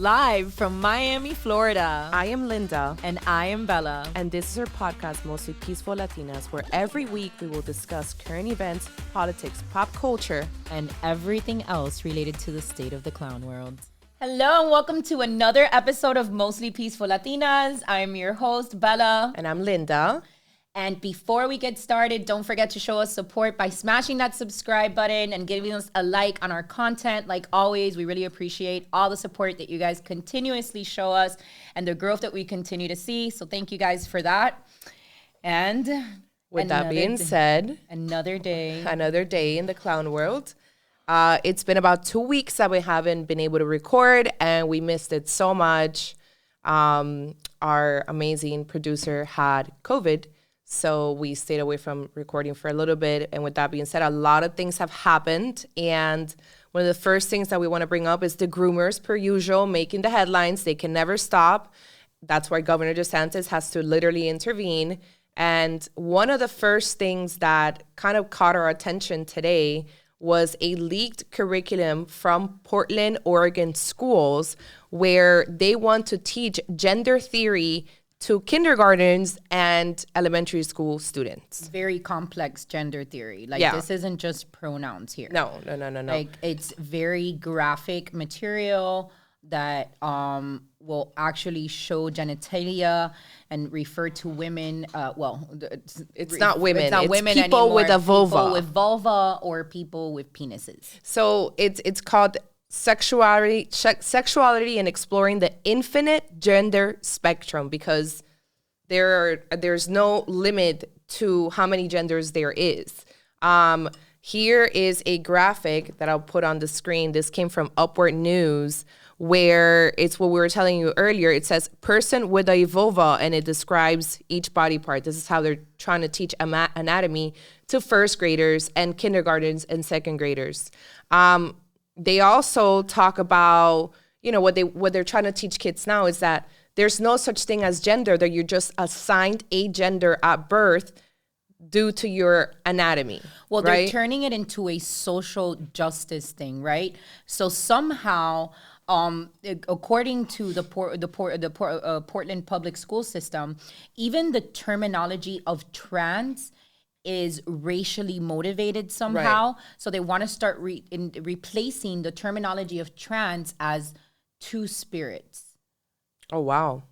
Live from Miami, Florida. I am Linda. And I am Bella. And this is our podcast, Mostly Peaceful Latinas, where every week we will discuss current events, politics, pop culture, and everything else related to the state of the clown world. Hello and welcome to another episode of Mostly Peaceful Latinas. I'm your host, Bella. And I'm Linda. And before we get started, don't forget to show us support by smashing that subscribe button and giving us a like on our content. Like always, we really appreciate all the support that you guys continuously show us and the growth that we continue to see. So thank you guys for that. And with that being said, another day in the clown world. It's been about 2 weeks that we haven't been able to record, and we missed it so much. Our amazing producer had COVID. So we stayed away from recording for a little bit. And with that being said, a lot of things have happened. And one of the first things that we want to bring up is the groomers, per usual, making the headlines. They can never stop. That's why Governor DeSantis has to literally intervene. And one of the first things that kind of caught our attention today was a leaked curriculum from Portland, Oregon schools, where they want to teach gender theory to kindergartens and elementary school students. Very complex gender theory. This isn't just pronouns here. No. Like, it's very graphic material that will actually show genitalia and refer to women. It's not women. It's not women people anymore. With a vulva. People with vulva or people with penises. So it's called sexuality and exploring the infinite gender spectrum, because there's no limit to how many genders there is. Here is a graphic that I'll put on the screen. This came from Upward News, where it's what we were telling you earlier. It says person with a vulva, and it describes each body part. This is how they're trying to teach anatomy to first graders and kindergartens and second graders. They also talk about, what they're trying to teach kids now is that there's no such thing as gender, that you're just assigned a gender at birth due to your anatomy. Well, right? They're turning it into a social justice thing, right? So somehow, according to the Portland public school system, even the terminology of trans is racially motivated somehow. Right. So they want to start replacing the terminology of trans as two spirits. Oh, wow.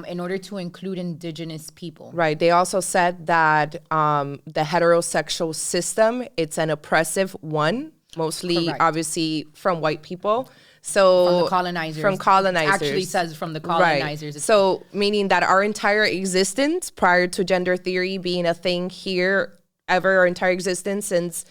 In order to include indigenous people. Right. They also said that the heterosexual system, it's an oppressive one, mostly Correct. Obviously from white people. So from the colonizers. From colonizers. It actually says from the colonizers. Right. So meaning that our entire existence prior to gender theory being a thing here, our entire existence since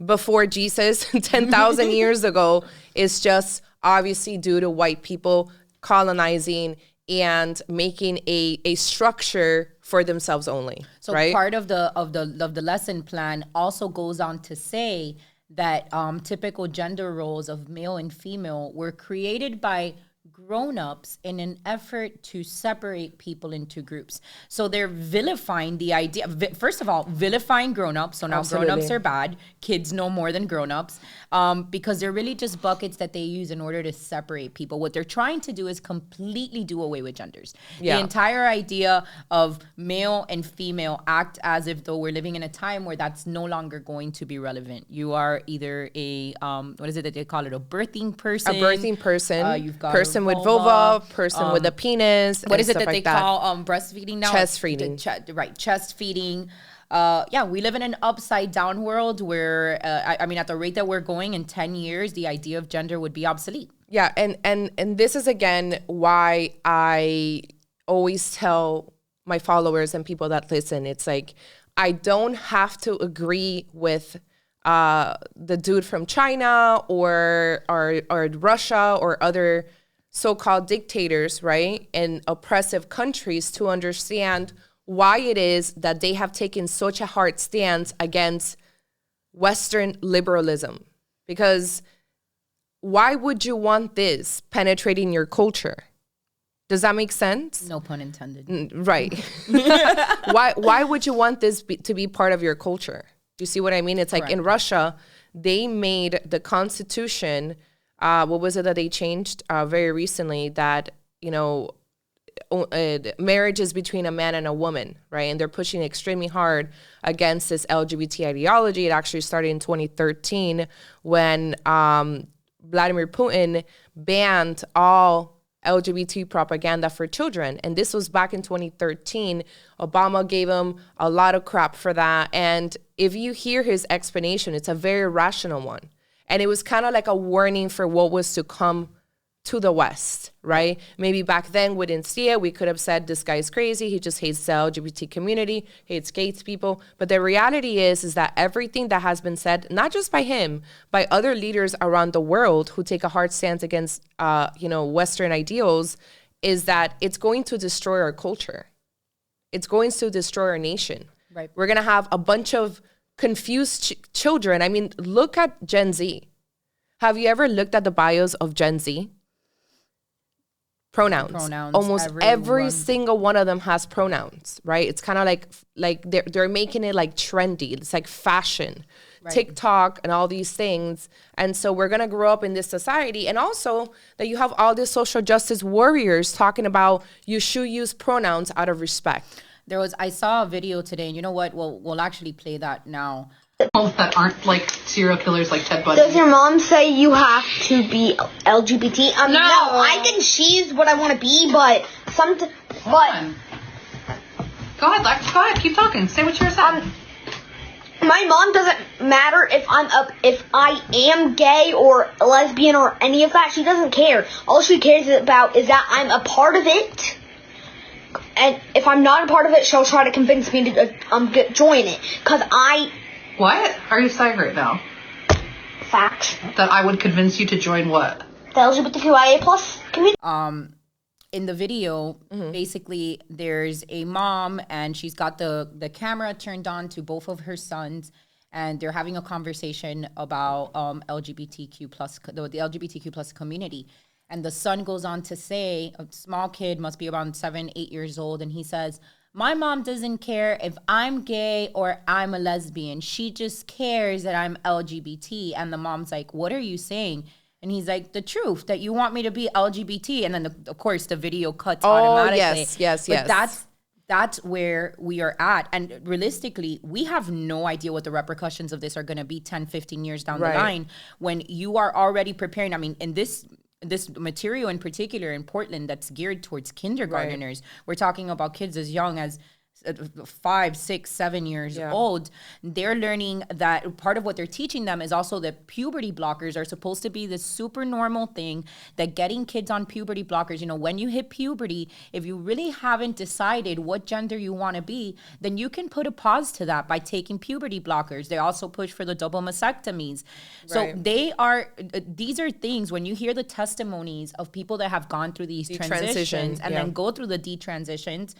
before Jesus, 10,000 years ago, is just obviously due to white people colonizing and making a structure for themselves only. So right? Part of the lesson plan also goes on to say that typical gender roles of male and female were created by grown-ups in an effort to separate people into groups. So they're vilifying the idea, first of all, vilifying grown-ups. So now Absolutely. Grown-ups are bad. Kids know more than grown-ups because they're really just buckets that they use in order to separate people. What they're trying to do is completely do away with genders. Yeah. The entire idea of male and female act as if though we're living in a time where that's no longer going to be relevant. You are either a, what is it that they call it? A birthing person. A birthing person. You've got person with vulva, person with a penis. What is it that they call breastfeeding now? Chest feeding. Chest feeding. We live in an upside down world where, at the rate that we're going in 10 years, the idea of gender would be obsolete. Yeah, and this is, again, why I always tell my followers and people that listen, it's like, I don't have to agree with the dude from China or Russia or other so-called dictators, right, in oppressive countries to understand why it is that they have taken such a hard stance against Western liberalism. Because why would you want this penetrating your culture? Does that make sense? No pun intended. Right. Why would you want this to be part of your culture? Do you see what I mean? It's like in Russia, they made the constitution what was it that they changed very recently, that, marriage is between a man and a woman, right? And they're pushing extremely hard against this LGBT ideology. It actually started in 2013 when Vladimir Putin banned all LGBT propaganda for children. And this was back in 2013. Obama gave him a lot of crap for that. And if you hear his explanation, it's a very rational one. And it was kind of like a warning for what was to come to the West, right? Maybe back then we didn't see it. We could have said, this guy is crazy. He just hates the LGBT community, hates gay people. But the reality is that everything that has been said, not just by him, by other leaders around the world who take a hard stance against, Western ideals, is that it's going to destroy our culture. It's going to destroy our nation. Right. We're going to have a bunch of confused children. I mean, look at Gen Z. Have you ever looked at the bios of Gen Z? Pronouns. Almost every single one of them has pronouns, right? It's kind of like they're making it like trendy. It's like fashion, right. TikTok and all these things. And so we're going to grow up in this society. And also that you have all these social justice warriors talking about you should use pronouns out of respect. I saw a video today, and you know what? We'll actually play that now. That aren't like serial killers like Ted Bundy. Does your mom say you have to be LGBT? No. I think she's what I want to be, but Go ahead, keep talking. Say what you're saying. My mom doesn't matter if I am gay or lesbian or any of that. She doesn't care. All she cares about is that I'm a part of it. And if I'm not a part of it, she'll try to convince me to join it. Because What? Are you saying right now? Facts. That I would convince you to join what? The LGBTQIA plus community. In the video, basically, there's a mom, and she's got the camera turned on to both of her sons, and they're having a conversation about LGBTQ plus the LGBTQ plus community. And the son goes on to say, a small kid, must be around 7, 8 years old, and he says, "My mom doesn't care if I'm gay or I'm a lesbian. She just cares that I'm LGBT." And the mom's like, "What are you saying?" And he's like, "The truth, that you want me to be LGBT." And then, of course, the video cuts automatically. Yes. But that's where we are at. And realistically, we have no idea what the repercussions of this are going to be 10, 15 years down the line, when you are already preparing. I mean, in this material in particular in Portland that's geared towards kindergarteners. Right. We're talking about kids as young as 5, 6, 7 years old. They're learning that part of what they're teaching them is also that puberty blockers are supposed to be this super normal thing, that getting kids on puberty blockers, when you hit puberty, if you really haven't decided what gender you want to be, then you can put a pause to that by taking puberty blockers. They also push for the double mastectomies. So these are things, when you hear the testimonies of people that have gone through these transitions and then go through the detransitions,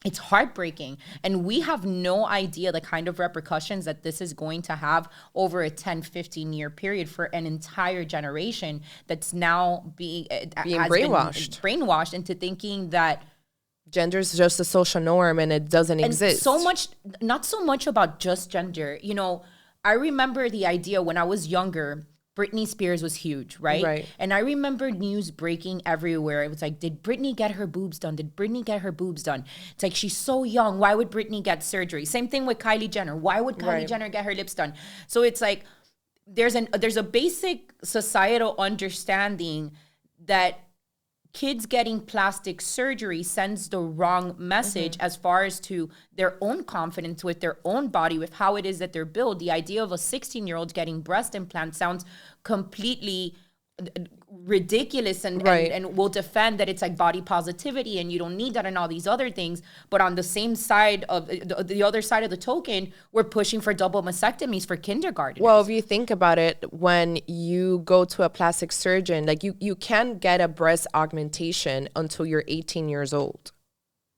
it's heartbreaking. And we have no idea the kind of repercussions that this is going to have over a 10, 15-year period for an entire generation that's now being brainwashed into thinking that gender is just a social norm and it doesn't exist. Not so much about just gender. I remember the idea when I was younger, Britney Spears was huge, right? Right. And I remember news breaking everywhere. It was like, did Britney get her boobs done? Did Britney get her boobs done? It's like, she's so young. Why would Britney get surgery? Same thing with Kylie Jenner. Why would Kylie Jenner get her lips done? So it's like, there's a basic societal understanding that kids getting plastic surgery sends the wrong message as far as to their own confidence with their own body, with how it is that they're built. The idea of a 16-year-old getting breast implants sounds completely ridiculous, and will defend that it's like body positivity and you don't need that and all these other things. But on the same side of the other side of the token, we're pushing for double mastectomies for kindergarten. Well, if you think about it, when you go to a plastic surgeon, like you can't get a breast augmentation until you're 18 years old,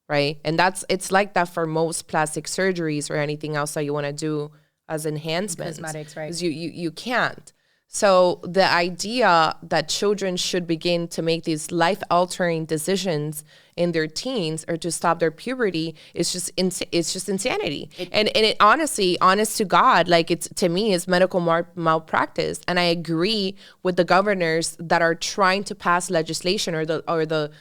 right? And it's like that for most plastic surgeries or anything else that you want to do as enhancements. Cosmetics, right? You can't. So the idea that children should begin to make these life-altering decisions in their teens or to stop their puberty is just it's just insanity. And it honestly, honest to God, like it's to me is medical malpractice. And I agree with the governors that are trying to pass legislation or the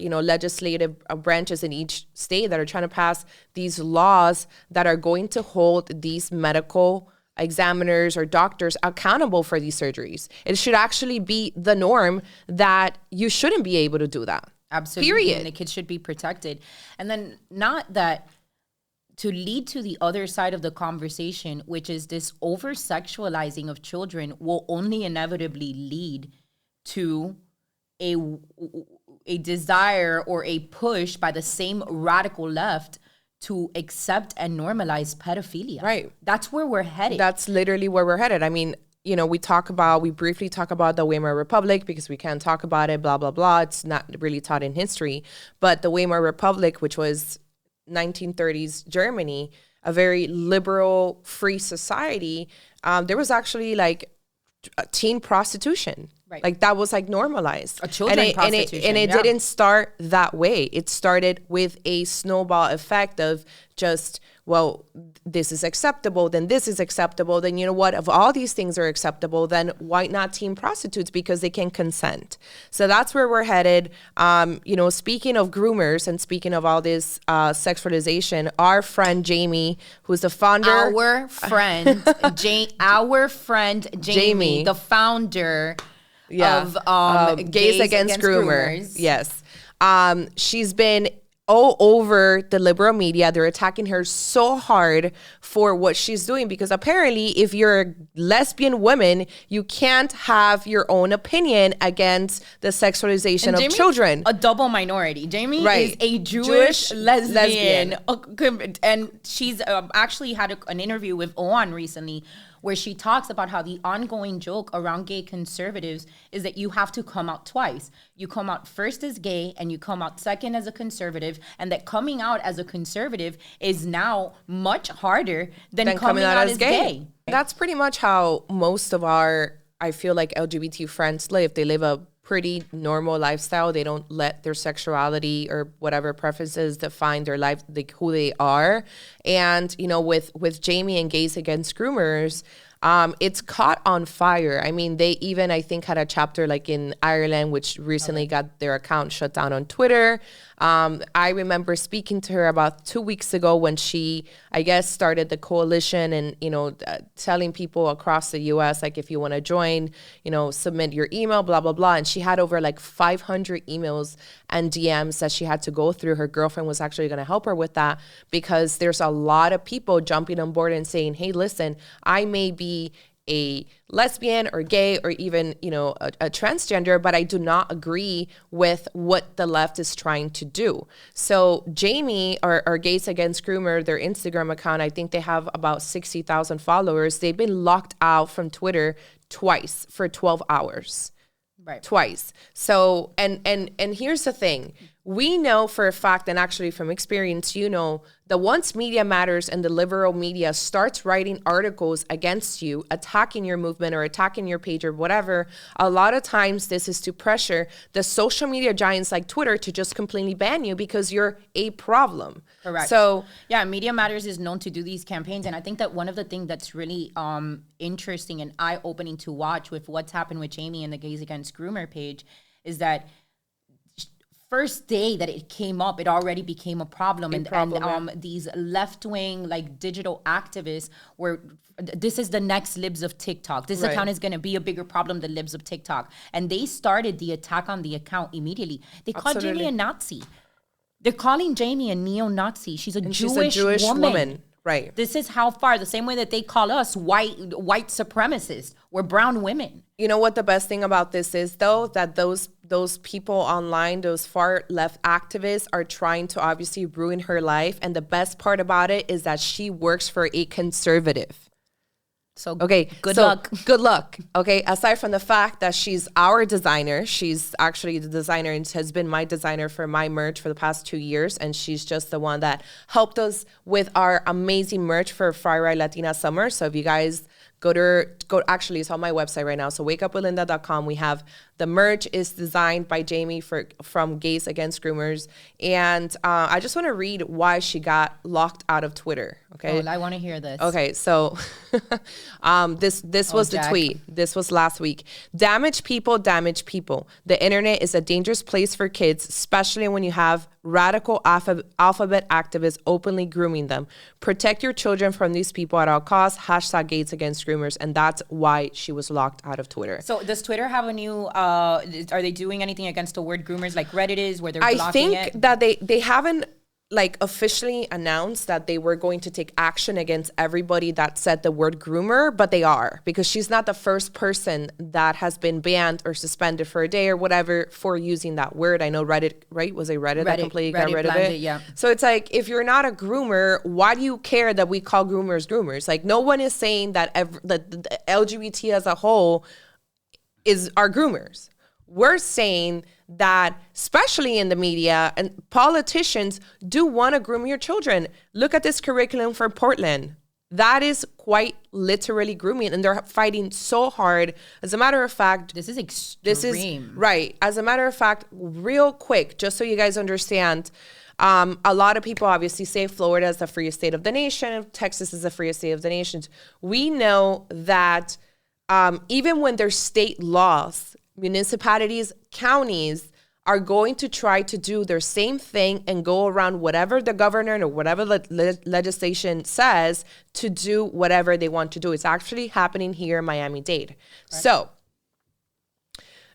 legislative branches in each state that are trying to pass these laws that are going to hold these medical examiners or doctors accountable for these surgeries. It should actually be the norm that you shouldn't be able to do that. Absolutely. Period. And the kids should be protected. And then not that to lead to the other side of the conversation, which is this over-sexualizing of children will only inevitably lead to a desire or a push by the same radical left to accept and normalize pedophilia. Right. That's where we're headed. That's literally where we're headed. I mean, you know, we briefly talk about the Weimar Republic because we can't talk about it, blah, blah, blah. It's not really taught in history. But the Weimar Republic, which was 1930s Germany, a very liberal, free society, there was actually like teen prostitution. Right. Like that was like normalized. A children prostitution. And it didn't start that way. It started with a snowball effect of just, well, this is acceptable, then this is acceptable, then you know what, if all these things are acceptable, then why not teen prostitutes? Because they can consent. So that's where we're headed. You know, speaking of groomers and speaking of all this sexualization, our friend Jamie, who's the founder. Our friend Jamie, the founder of Gays Against Groomers. Yes. She's been all over the liberal media. They're attacking her so hard for what she's doing because apparently if you're a lesbian woman, you can't have your own opinion against the sexualization of children. A double minority. Jamie is a Jewish lesbian. And she's actually had an interview with Owen recently where she talks about how the ongoing joke around gay conservatives is that you have to come out twice. You come out first as gay and you come out second as a conservative, and that coming out as a conservative is now much harder than coming out as gay. That's pretty much how most of our, I feel like, LGBT friends live. They live a pretty normal lifestyle. They don't let their sexuality or whatever preferences define their life, like who they are. And, you know, with Jamie and Gays Against Groomers, it's caught on fire. I mean, they even, I think, had a chapter like in Ireland, which recently got their account shut down on Twitter. I remember speaking to her about 2 weeks ago when she, I guess, started the coalition and, you know, telling people across the U.S., like, if you want to join, you know, submit your email, blah, blah, blah. And she had over like 500 emails and DMs that she had to go through. Her girlfriend was actually going to help her with that because there's a lot of people jumping on board and saying, hey, listen, I may be a lesbian or gay or even, you know, a transgender, but I do not agree with what the left is trying to do. So Jamie or Gays Against Groomer, their Instagram account, I think they have about 60,000 followers. They've been locked out from Twitter twice for 12 hours. Right. Twice. So, and here's the thing. We know for a fact, and actually from experience, you know, that once Media Matters and the liberal media starts writing articles against you, attacking your movement or attacking your page or whatever, a lot of times this is to pressure the social media giants like Twitter to just completely ban you because you're a problem. Correct. So, yeah, Media Matters is known to do these campaigns. And I think that one of the things that's really interesting and eye-opening to watch with what's happened with Jamie and the Gays Against Groomer page is that first day that it came up, it already became a problem. And these left-wing, like, digital activists were, this is the next libs of TikTok. This account is going to be a bigger problem than libs of TikTok. And they started the attack on the account immediately. They called Jamie a Nazi. They're calling Jamie a neo-Nazi. She's a Jewish woman. Right. This is how far, the same way that they call us white supremacists. We're brown women. You know what the best thing about this is, though? That those people online, those far left activists are trying to obviously ruin her life. And the best part about it is that she works for a conservative. So okay, good luck. Good luck. Okay, aside from the fact that she's our designer, she's actually the designer and has been my designer for my merch for the past 2 years, and she's just the one that helped us with our amazing merch for Far Right Latina Summer. So if you guys Actually, it's on my website right now. So wakeupwithlinda.com. We have the merch is designed by Jamie from Gays Against Groomers. And I just want to read why she got locked out of Twitter. Okay. Oh, I want to hear this. Okay, so this was Jack. the tweet. This was last week. Damage people, damage people. The internet is a dangerous place for kids, especially when you have radical alphabet activists openly grooming them. Protect your children from these people at all costs. # Gays Against Groomers. And that's why she was locked out of Twitter. So does Twitter have a new, are they doing anything against the word groomers like Reddit is, where they're blocking it? I think that they haven't like officially announced that they were going to take action against everybody that said the word groomer, but they are, because she's not the first person that has been banned or suspended for a day or whatever for using that word. I know Reddit, right? Was it Reddit that completely got rid of it? Yeah. So it's like, if you're not a groomer, why do you care that we call groomers groomers? Like, no one is saying that the LGBT as a whole are groomers. We're saying that, especially in the media, and politicians do want to groom your children. Look at this curriculum for Portland. That is quite literally grooming, and they're fighting so hard. As a matter of fact, This is extreme. right. As a matter of fact, real quick, just so you guys understand, a lot of people obviously say Florida is the freest state of the nation, Texas is the freest state of the nation. We know that even when there's state laws, municipalities, counties are going to try to do their same thing and go around whatever the governor or whatever legislation says to do whatever they want to do. It's actually happening here in Miami-Dade. Right. So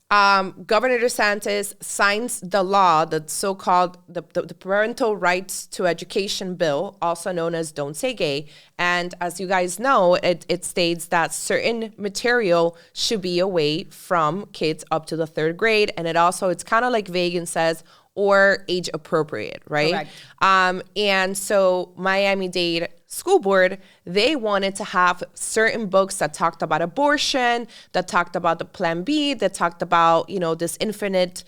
Governor DeSantis signs the law, the so-called the Parental Rights to Education bill, also known as Don't Say Gay. And as you guys know, it states that certain material should be away from kids up to the 3rd grade. And it's kind of like vague and says, or age appropriate, right? Correct. And so Miami-Dade School Board, they wanted to have certain books that talked about abortion, that talked about the Plan B, that talked about, this infinite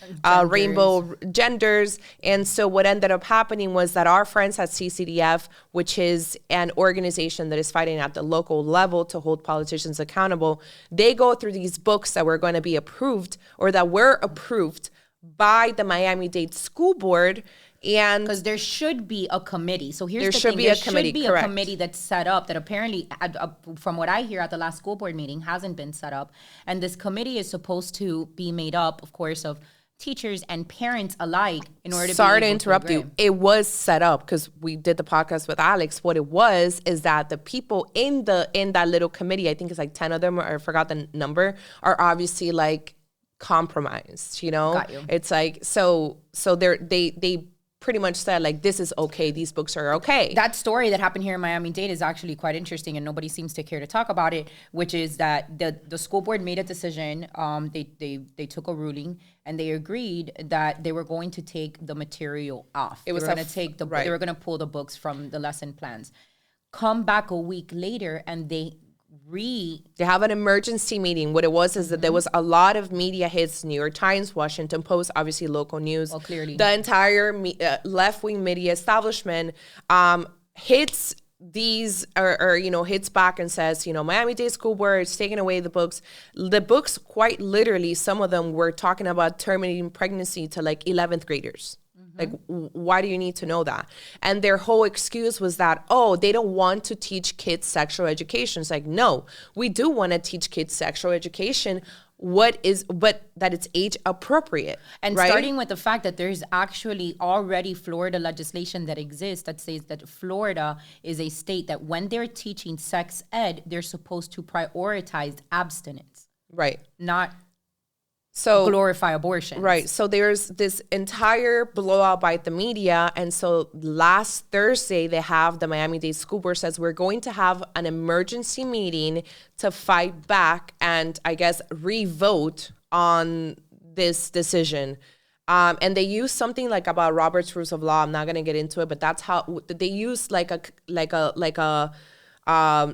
rainbow genders. And so what ended up happening was that our friends at CCDF, which is an organization that is fighting at the local level to hold politicians accountable, they go through these books that were going to be approved or that were approved by the Miami-Dade School Board. And because there should be a committee. So here's there the should thing. Be there a committee, should be correct. a committee that's set up that apparently, from what I hear at the last school board meeting, hasn't been set up. And this committee is supposed to be made up, of course, of teachers and parents alike in order to Sorry to interrupt you. It was set up because we did the podcast with Alex. What it was is that the people in that little committee, I think it's like 10 of them, or I forgot the number, are obviously like compromised, Got you. It's like, so they pretty much said like, this is okay, these books are okay. That story that happened here in Miami-Dade is actually quite interesting, and nobody seems to care to talk about it, which is that the school board made a decision. They took a ruling and they agreed that they were going to take the material off. They were going to pull the books from the lesson plans. Come back a week later and they have an emergency meeting. What it was is that there was a lot of media hits, New York Times, Washington Post, obviously local news. Well, clearly. The entire left-wing media establishment hits these hits back and says, Miami-Dade School Board is taking away the books. The books, quite literally, some of them were talking about terminating pregnancy to like 11th graders. Like, why do you need to know that? And their whole excuse was that, they don't want to teach kids sexual education. It's like, no, we do want to teach kids sexual education, but that it's age appropriate. And right? Starting with the fact that there's actually already Florida legislation that exists that says that Florida is a state that when they're teaching sex ed, they're supposed to prioritize abstinence. Right. Not glorify abortion. Right. So there's this entire blowout by the media. And so last Thursday, they have the Miami-Dade School Board says we're going to have an emergency meeting to fight back and I guess re-vote on this decision. And they use something like about Robert's Rules of Law. I'm not going to get into it, but that's how they use like a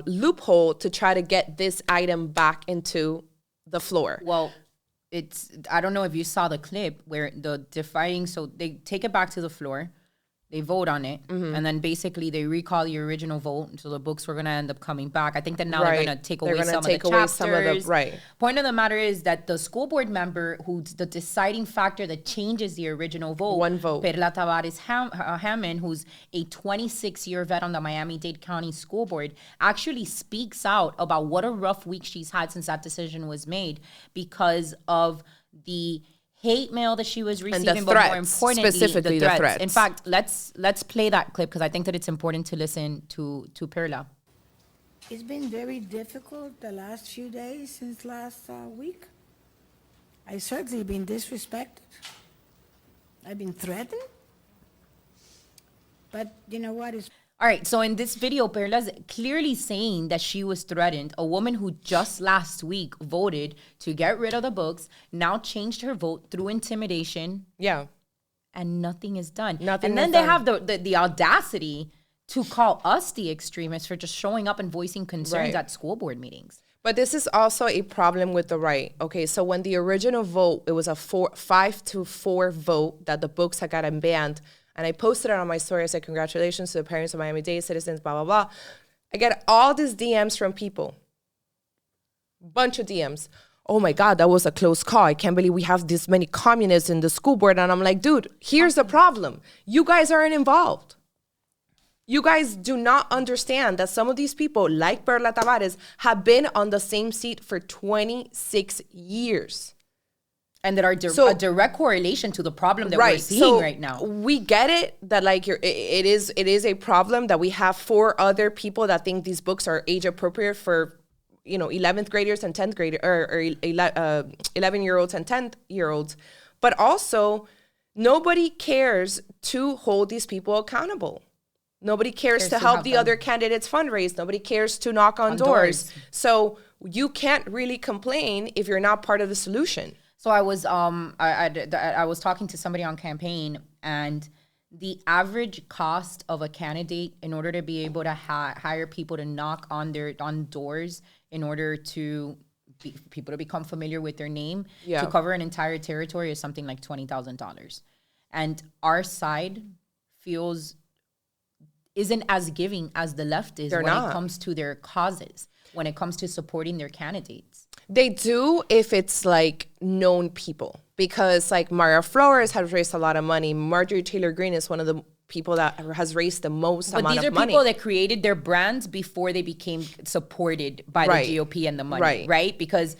loophole to try to get this item back into the floor. Well, I don't know if you saw the clip where so they take it back to the floor. They vote on it, and then basically they recall the original vote. So the books were going to end up coming back. I think that now they're going to take away some of the chapters. Right. Point of the matter is that the school board member who's the deciding factor that changes the original vote, one vote, Perla Tavares Hammond, who's a 26-year vet on the Miami-Dade County School Board, actually speaks out about what a rough week she's had since that decision was made because of the hate mail that she was receiving, but more importantly, specifically the threats. In fact, let's play that clip because I think that it's important to listen to Perla. It's been very difficult the last few days since last week. I certainly been disrespected. I've been threatened. But you know what? All right, so in this video, Perla's clearly saying that she was threatened. A woman who just last week voted to get rid of the books, now changed her vote through intimidation. Yeah. And nothing is done. Nothing and then is they done. have the audacity to call us the extremists for just showing up and voicing concerns at school board meetings. But this is also a problem with the right. Okay, so when the original vote, it was a 5-4 vote that the books had gotten banned. And I posted it on my story. I said, congratulations to the parents of Miami-Dade citizens, blah, blah, blah. I get all these DMs from people. Bunch of DMs. Oh my God, that was a close call. I can't believe we have this many communists in the school board. And I'm like, dude, here's the problem. You guys aren't involved. You guys do not understand that some of these people, like Perla Tavares, have been on the same seat for 26 years. And that are a direct correlation to the problem that we're seeing right now. We get it that like it is a problem that we have 4 other people that think these books are age appropriate for 11th graders and 10th graders or 11-year-olds and 10-year-olds, but also nobody cares to hold these people accountable. Nobody cares to help the other candidates fundraise. Nobody cares to knock on doors. So you can't really complain if you're not part of the solution. So I was I was talking to somebody on campaign, and the average cost of a candidate in order to be able to hire people to knock on doors in order to people to become familiar with their name to cover an entire territory is something like $20,000. And our side isn't as giving as the left is when it comes to their causes, when it comes to supporting their candidates. They do if it's like known people, because like Mara Flores has raised a lot of money. Marjorie Taylor Greene is one of the people that has raised the most amount of money. But these are people that created their brands before they became supported by the GOP and the money, right? Because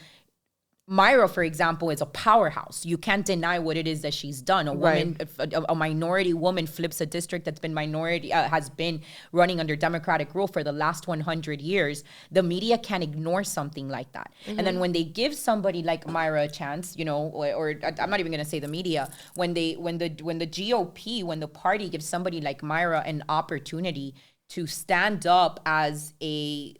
Myra, for example, is a powerhouse. You can't deny what it is that she's done. A woman, a minority woman, flips a district that's been has been running under Democratic rule for the last 100 years. The media can't ignore something like that. Mm-hmm. And then when they give somebody like Myra a chance, or I'm not even going to say the media, when the GOP, when the party gives somebody like Myra an opportunity to stand up as a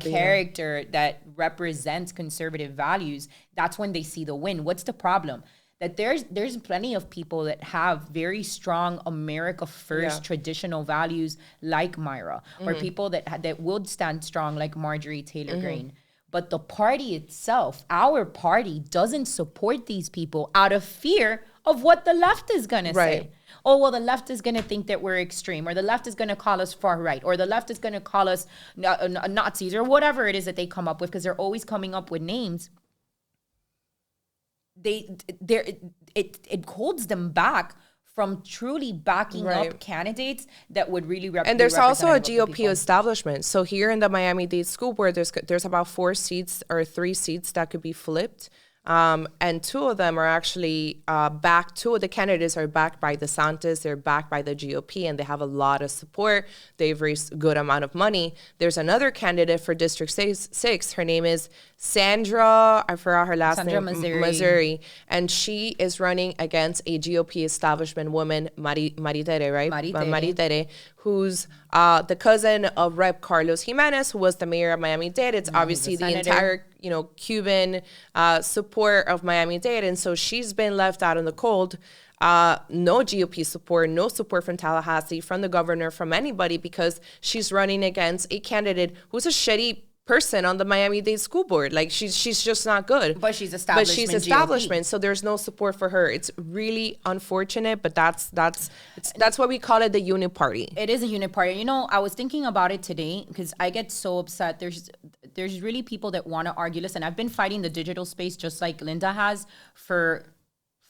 character that represents conservative values, that's when they see the win. What's the problem? That there's plenty of people that have very strong America first traditional values like Myra, or people that would stand strong like Marjorie Taylor Greene. But the party itself, our party, doesn't support these people out of fear of what the left is going to say. Oh, well, the left is going to think that we're extreme, or the left is going to call us far right, or the left is going to call us Nazis, or whatever it is that they come up with, because they're always coming up with names. It holds them back from truly backing up candidates that would really represent. And there's also a GOP establishment. So here in the Miami-Dade School Board, there's about 4 seats or 3 seats that could be flipped. And 2 of them are actually backed. 2 of the candidates are backed by DeSantis. They're backed by the GOP, and they have a lot of support. They've raised a good amount of money. There's another candidate for District 6. Her name is Sandra, I forgot her last name, Missouri. And she is running against a GOP establishment woman, Maritere, right? Maritere, who's the cousin of Rep. Carlos Jimenez, who was the mayor of Miami-Dade. It's obviously the entire, Cuban support of Miami-Dade. And so she's been left out in the cold. No GOP support, no support from Tallahassee, from the governor, from anybody, because she's running against a candidate who's a shitty person on the Miami-Dade School Board. Like she's just not good. But she's establishment. So there's no support for her. It's really unfortunate, but that's why we call it the unit party. It is a unit party. You know, I was thinking about it today because I get so upset. There's really people that want to argue. Listen, I've been fighting the digital space just like Linda has for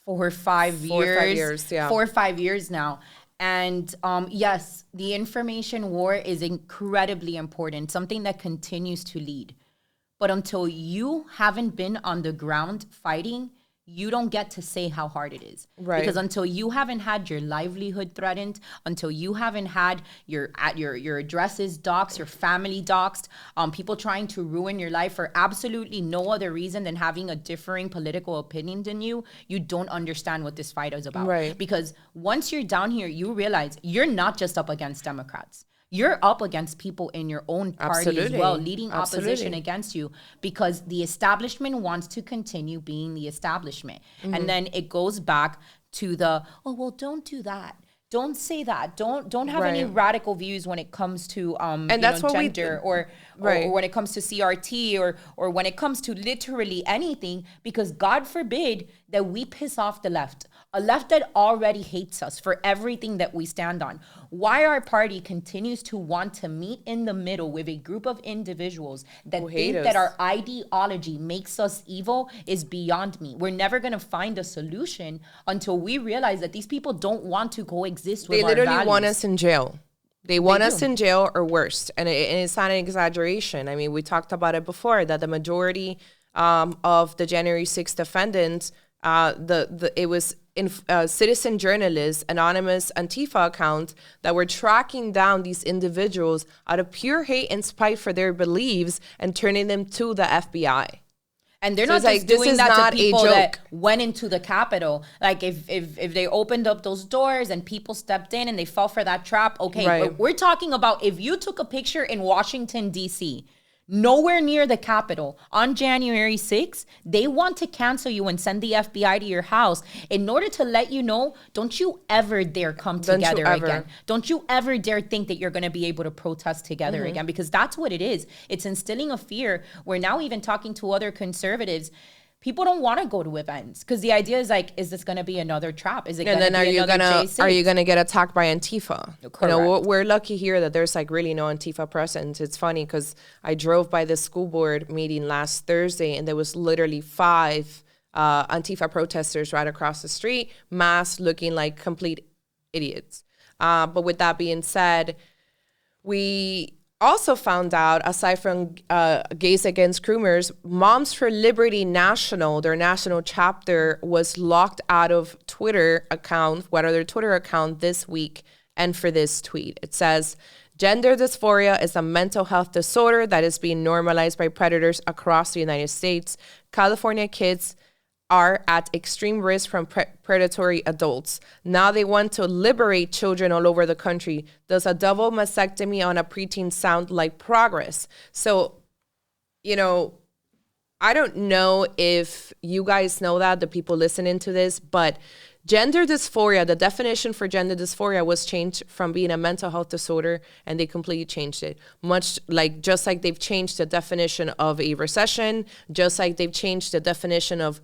4 or 5 years. 4 or 5 years, yeah. 4 or 5 years now. And yes, the information war is incredibly important, something that continues to lead. But until you haven't been on the ground fighting, you don't get to say how hard it is. Right. Because until you haven't had your livelihood threatened, until you haven't had your addresses doxed, your family doxed, people trying to ruin your life for absolutely no other reason than having a differing political opinion than you don't understand what this fight is about. Right. Because once you're down here, you realize you're not just up against Democrats. You're up against people in your own party as well, leading opposition against you, because the establishment wants to continue being the establishment. And then it goes back to don't do that. Don't say that. Don't have any radical views when it comes to gender or when it comes to CRT or when it comes to literally anything, because God forbid that we piss off the left. A left that already hates us for everything that we stand on. Why our party continues to want to meet in the middle with a group of individuals that think that our ideology makes us evil is beyond me. We're never going to find a solution until we realize that these people don't want to coexist with our values. They literally want us in jail. They want us in jail or worse. And it's not an exaggeration. I mean, we talked about it before, that the majority of the January 6th defendants, it was citizen journalists, anonymous Antifa accounts that were tracking down these individuals out of pure hate and spite for their beliefs and turning them to the FBI. And they're not just doing that to people that went into the Capitol. Like if they opened up those doors and people stepped in and they fell for that trap, okay. Right. But we're talking about if you took a picture in Washington, D.C., nowhere near the Capitol on January 6th, they want to cancel you and send the FBI to your house in order to let you know, don't you ever dare come together again. Don't you ever dare think that you're going to be able to protest together again, because that's what it is. It's instilling a fear. We're now even talking to other conservatives. People don't want to go to events because the idea is like, is this going to be another trap? Is it going to be another J6? Are you going to get attacked by Antifa? Correct. You know, we're lucky here that there's like really no Antifa presence. It's funny because I drove by the school board meeting last Thursday and there was literally 5 Antifa protesters right across the street, masked, looking like complete idiots. But with that being said, we also found out, aside from Gays Against Groomers, Moms for Liberty National, their national chapter, was locked out of Twitter account, their Twitter account this week, and for this tweet. It says, gender dysphoria is a mental health disorder that is being normalized by predators across the United States. California kids are at extreme risk from predatory adults. Now they want to liberate children all over the country. Does a double mastectomy on a preteen sound like progress? So, you know, I don't know if you guys know that, the people listening to this, but gender dysphoria, the definition for gender dysphoria was changed from being a mental health disorder, and they completely changed it. Just like they've changed the definition of a recession, just like they've changed the definition of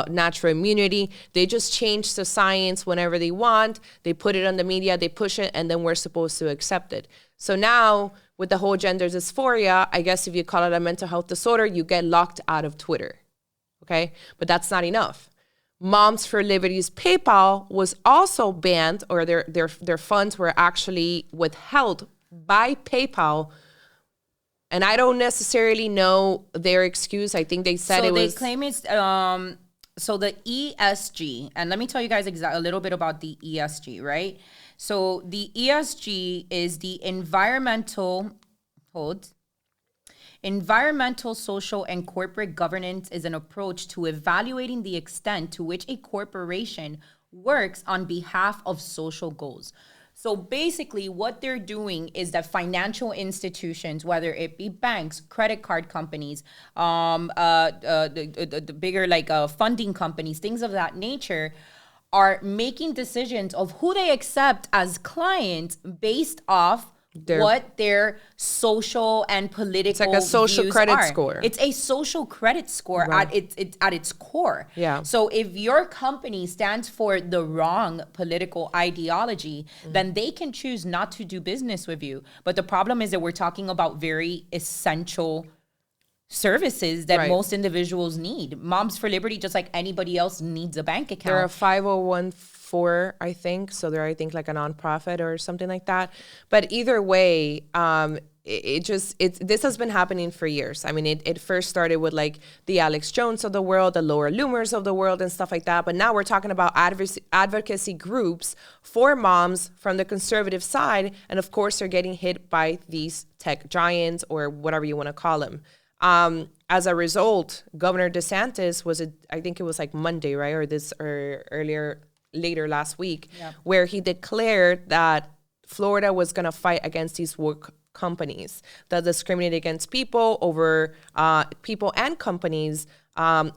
natural immunity. They just change the science whenever they want. They put it on the media, they push it, and then we're supposed to accept it. So now with the whole gender dysphoria, I guess if you call it a mental health disorder, you get locked out of Twitter. Okay? But that's not enough. Moms for Liberty's PayPal was also banned, or their funds were actually withheld by PayPal. And I don't necessarily know their excuse. I think they said it was... So they claim it's... So the ESG, and let me tell you guys a little bit about the ESG, right? So the ESG is the environmental... Environmental, social, and corporate governance is an approach to evaluating the extent to which a corporation works on behalf of social goals. So basically what they're doing is that financial institutions, whether it be banks, credit card companies, the bigger funding companies, things of that nature, are making decisions of who they accept as clients based off what their social and political It's like a social views credit are. score. It's a social credit score at its core. Yeah. So if your company stands for the wrong political ideology, then they can choose not to do business with you. But the problem is that we're talking about very essential services that most individuals need. Moms for Liberty, just like anybody else, needs a bank account. They're a 501(c)(4), I think. So they're, I think, like a nonprofit or something like that. But either way, this has been happening for years. I mean, it first started with like the Alex Jones of the world, the Laura Loomers of the world and stuff like that. But now we're talking about advocacy groups for moms from the conservative side. And of course, they're getting hit by these tech giants or whatever you want to call them. As a result, Governor DeSantis I think it was like Monday, right? Or later last week, where he declared that Florida was going to fight against these work companies that discriminate against people and companies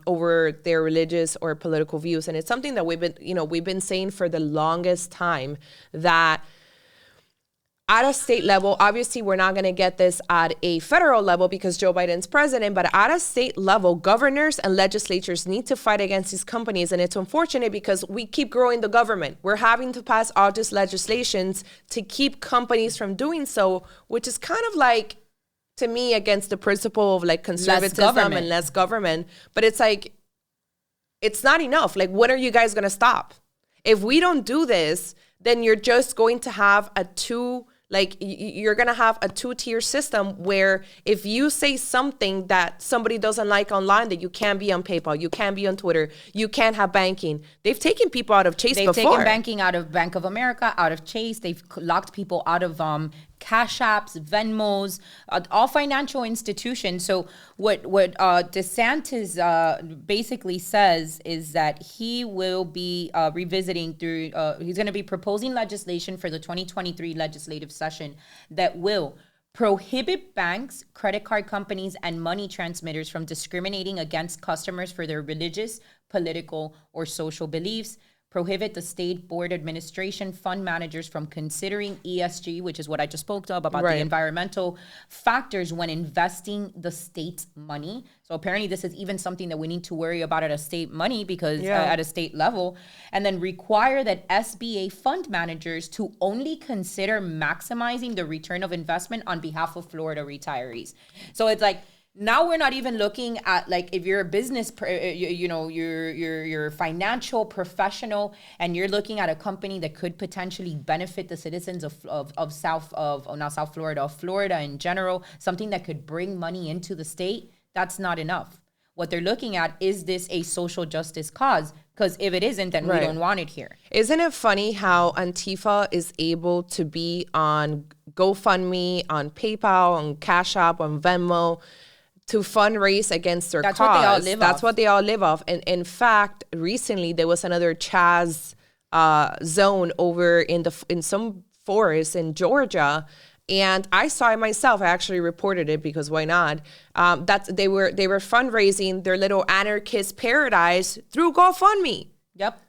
over their religious or political views. And it's something that we've been saying for the longest time, that at a state level, obviously we're not going to get this at a federal level because Joe Biden's president, but at a state level, governors and legislatures need to fight against these companies. And it's unfortunate because we keep growing the government. We're having to pass all these legislations to keep companies from doing so, which is kind of like, to me, against the principle of like conservatism and less government. But it's like, it's not enough. Like, when are you guys going to stop? If we don't do this, then you're just going to have you're going to have a two-tier system where if you say something that somebody doesn't like online, that you can't be on PayPal, you can't be on Twitter, you can't have banking. They've taken people out of Chase before. They've taken banking out of Bank of America, out of Chase. They've locked people out of Cash Apps, Venmos, all financial institutions. So what DeSantis basically says is that he will be revisiting he's going to be proposing legislation for the 2023 legislative session that will prohibit banks, credit card companies, and money transmitters from discriminating against customers for their religious, political, or social beliefs, prohibit the state board administration fund managers from considering ESG, which is what I just spoke about the environmental factors when investing the state's money. So apparently this is even something that we need to worry about at a state money because at a state level. And then require that SBA fund managers to only consider maximizing the return of investment on behalf of Florida retirees. So it's like, now we're not even looking at, like, if you're a business, you're a financial professional and you're looking at a company that could potentially benefit the citizens of Florida in general, something that could bring money into the state, that's not enough. What they're looking at, is this a social justice cause? Because if it isn't, then we don't want it here. Isn't it funny how Antifa is able to be on GoFundMe, on PayPal, on Cash App, on Venmo, to fundraise against their cause? That's what they all live off. And in fact, recently there was another Chaz zone over in some forest in Georgia, and I saw it myself. I actually reported it because why not? That they were fundraising their little anarchist paradise through GoFundMe. Yep.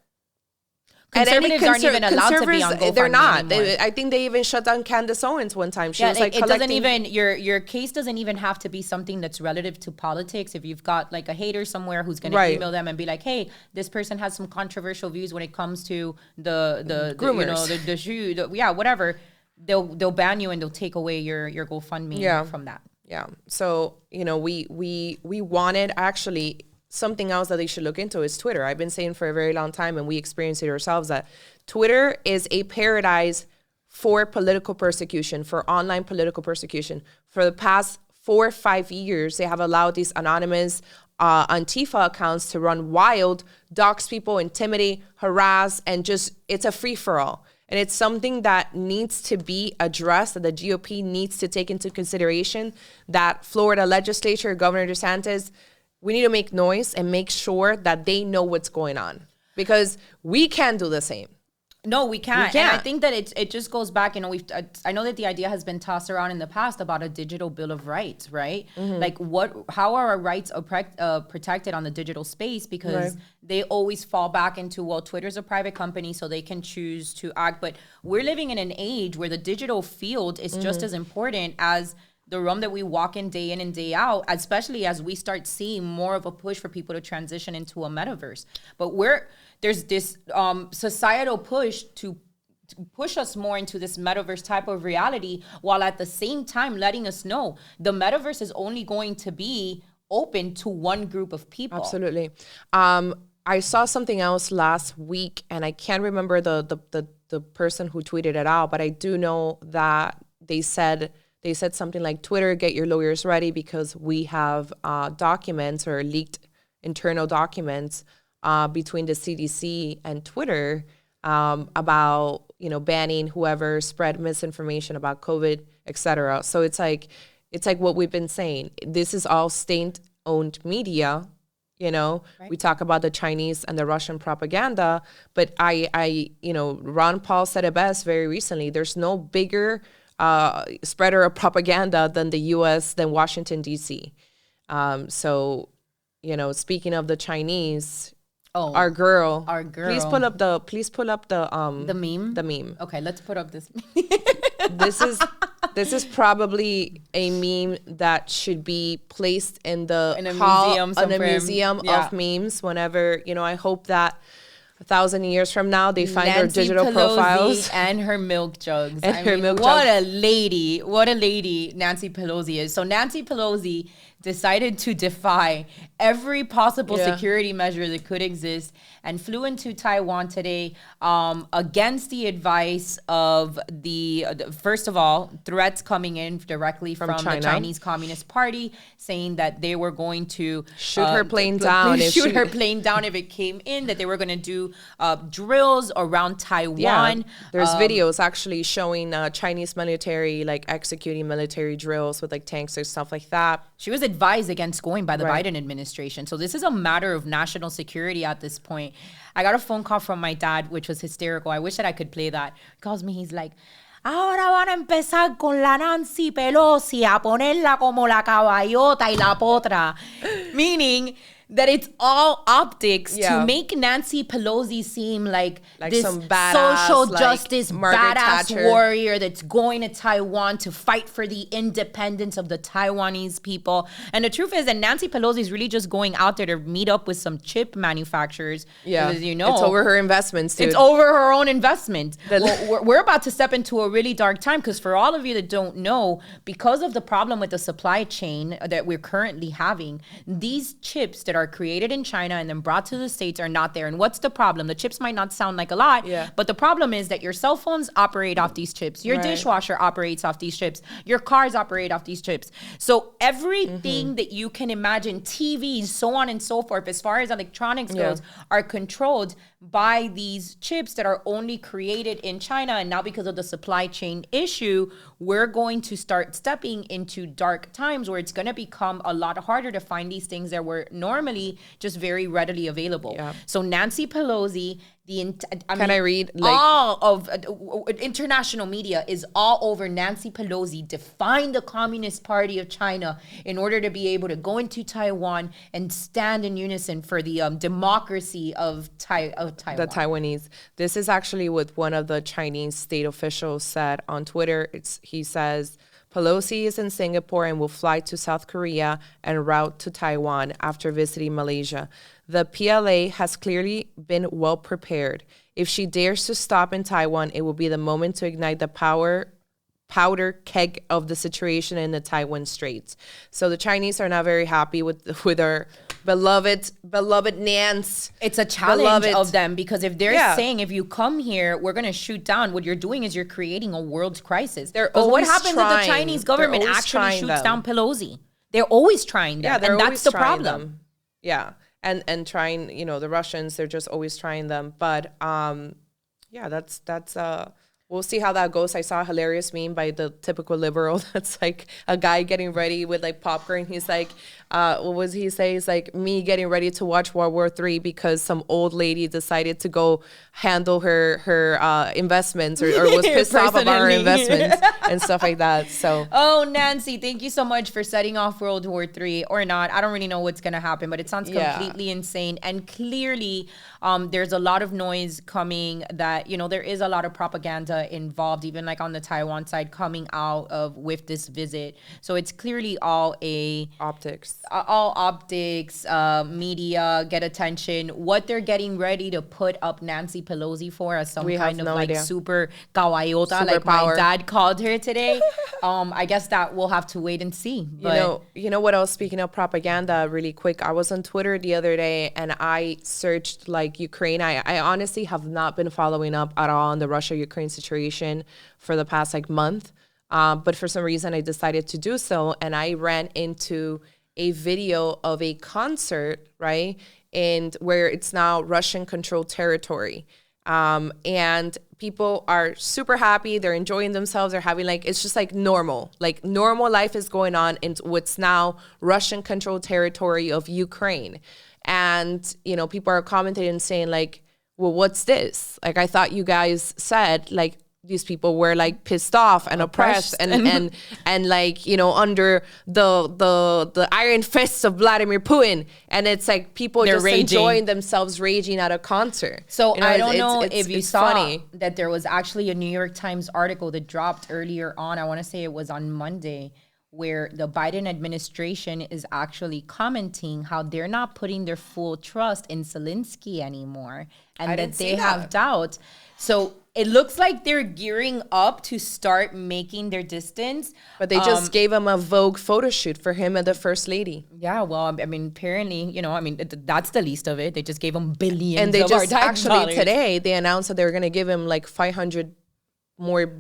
Conservatives aren't even allowed to be on GoFundMe. They're not. I think they even shut down Candace Owens one time. She was like, it doesn't even, your case doesn't even have to be something that's relative to politics. If you've got like a hater somewhere who's going to email them and be like, hey, this person has some controversial views when it comes to the groomers, whatever, they'll ban you and they'll take away your GoFundMe from that. Yeah. So, we wanted actually. Something else that they should look into is Twitter. I've been saying for a very long time, and we experience it ourselves, that Twitter is a paradise for political persecution, for online political persecution. For the past 4 or 5 years, they have allowed these anonymous Antifa accounts to run wild, dox people, intimidate, harass, and it's a free-for-all. And it's something that needs to be addressed, that the GOP needs to take into consideration, that Florida legislature, Governor DeSantis, we need to make noise and make sure that they know what's going on, because we can do the same. No, we can't. can't. And I think that it just goes back, I know that the idea has been tossed around in the past about a digital bill of rights, right? Like how are our rights protected on the digital space? Because they always fall back into, well, Twitter's a private company, so they can choose to act. But we're living in an age where the digital field is just as important as the realm that we walk in and day out, especially as we start seeing more of a push for people to transition into a metaverse. But there's this societal push to push us more into this metaverse type of reality, while at the same time letting us know the metaverse is only going to be open to one group of people. Absolutely. I saw something else last week, and I can't remember the person who tweeted it out, but I do know that they said something like, Twitter, get your lawyers ready, because we have documents or leaked internal documents between the CDC and Twitter about, banning whoever spread misinformation about COVID, etc. So it's like what we've been saying. This is all state-owned media. We talk about the Chinese and the Russian propaganda, but Ron Paul said it best very recently. There's no bigger spreader of propaganda than the U.S., than Washington, D.C. So, speaking of the Chinese, our girl. Please pull up the meme. Okay, let's put up this. This is probably a meme that should be placed in a museum of memes. Whenever, I hope that 1,000 years from now, they find her digital Pelosi profiles and her milk jugs. What a lady Nancy Pelosi is. So Nancy Pelosi decided to defy every possible security measure that could exist and flew into Taiwan today against the advice of first of all, threats coming in directly from the Chinese Communist Party, saying that they were going to shoot her plane down if it came in, that they were going to do drills around Taiwan. Yeah, there's videos actually showing Chinese military executing military drills with tanks or stuff like that. She was advised against going by the Biden administration. So this is a matter of national security at this point. I got a phone call from my dad, which was hysterical. I wish that I could play that. He calls me, he's like, ahora van a empezar con la Nancy Pelosi a ponerla como la caballota y la potra. Meaning that it's all optics to make Nancy Pelosi seem like this some badass, social justice badass Thatcher warrior that's going to Taiwan to fight for the independence of the Taiwanese people. And the truth is that Nancy Pelosi is really just going out there to meet up with some chip manufacturers. Yeah, because, it's over her investments, dude. It's over her own investment. We're about to step into a really dark time, because for all of you that don't know, because of the problem with the supply chain that we're currently having, these chips that are created in China and then brought to the States are not there. And what's the problem? The chips might not sound like a lot, but the problem is that your cell phones operate off these chips. Your dishwasher operates off these chips. Your cars operate off these chips. So everything that you can imagine, TVs, so on and so forth, as far as electronics goes, are controlled by these chips that are only created in China. And now because of the supply chain issue, we're going to start stepping into dark times where it's going to become a lot harder to find these things that were normally just very readily available. Yeah. So Nancy Pelosi, I read? All of international media is all over Nancy Pelosi defying the Communist Party of China in order to be able to go into Taiwan and stand in unison for the democracy of Taiwan. The Taiwanese. This is actually what one of the Chinese state officials said on Twitter. He says, Pelosi is in Singapore and will fly to South Korea en route to Taiwan after visiting Malaysia. The PLA has clearly been well prepared. If she dares to stop in Taiwan, it will be the moment to ignite the powder keg of the situation in the Taiwan Straits. So the Chinese are not very happy with our beloved Nance. It's a challenge of them, because if they're saying, if you come here, we're going to shoot down, what you're doing is you're creating a world crisis. What happens if the Chinese government actually shoots down Pelosi? They're always trying them. Yeah, and that's the problem. Them. Yeah. And trying, the Russians, they're just always trying them. But that's we'll see how that goes. I saw a hilarious meme by the typical liberal that's like a guy getting ready with like popcorn. He's like, what was he say? He's like, me getting ready to watch World War III because some old lady decided to go handle her investments or was pissed off about her investments and stuff like that. So, oh, Nancy, thank you so much for setting off World War III or not. I don't really know what's going to happen, but it sounds completely insane. And clearly, there's a lot of noise coming that, you know, there is a lot of propaganda involved, even like on the Taiwan side coming out of with this visit. So it's clearly all optics, media, get attention. What they're getting ready to put up Nancy Pelosi for as some kind of like super kawayota, like my dad called her today. I guess that we'll have to wait and see. But you know what else? Speaking of propaganda, really quick, I was on Twitter the other day and I searched like Ukraine. I honestly have not been following up at all on the Russia-Ukraine situation for the past like month. But for some reason I decided to do so. And I ran into a video of a concert, right? And where it's now Russian controlled territory. And people are super happy. They're enjoying themselves. They're having like, it's just like normal life is going on in what's now Russian controlled territory of Ukraine. And, you know, people are commenting and saying like, well, what's this? Like, I thought you guys said like, these people were like pissed off and oppressed and like, you know, under the iron fists of Vladimir Putin. And it's like people just enjoying themselves raging at a concert. So, you know, I don't know if you saw that there was actually a New York Times article that dropped earlier on. I want to say it was on Monday, where the Biden administration is actually commenting how they're not putting their full trust in Zelensky anymore and that they have doubt. So it looks like they're gearing up to start making their distance. But they just gave him a Vogue photo shoot for him and the first lady. Yeah, well, I mean, apparently, you know, I mean, that's the least of it. They just gave him billions and they of just our actually today, they announced that they were going to give him like 500 more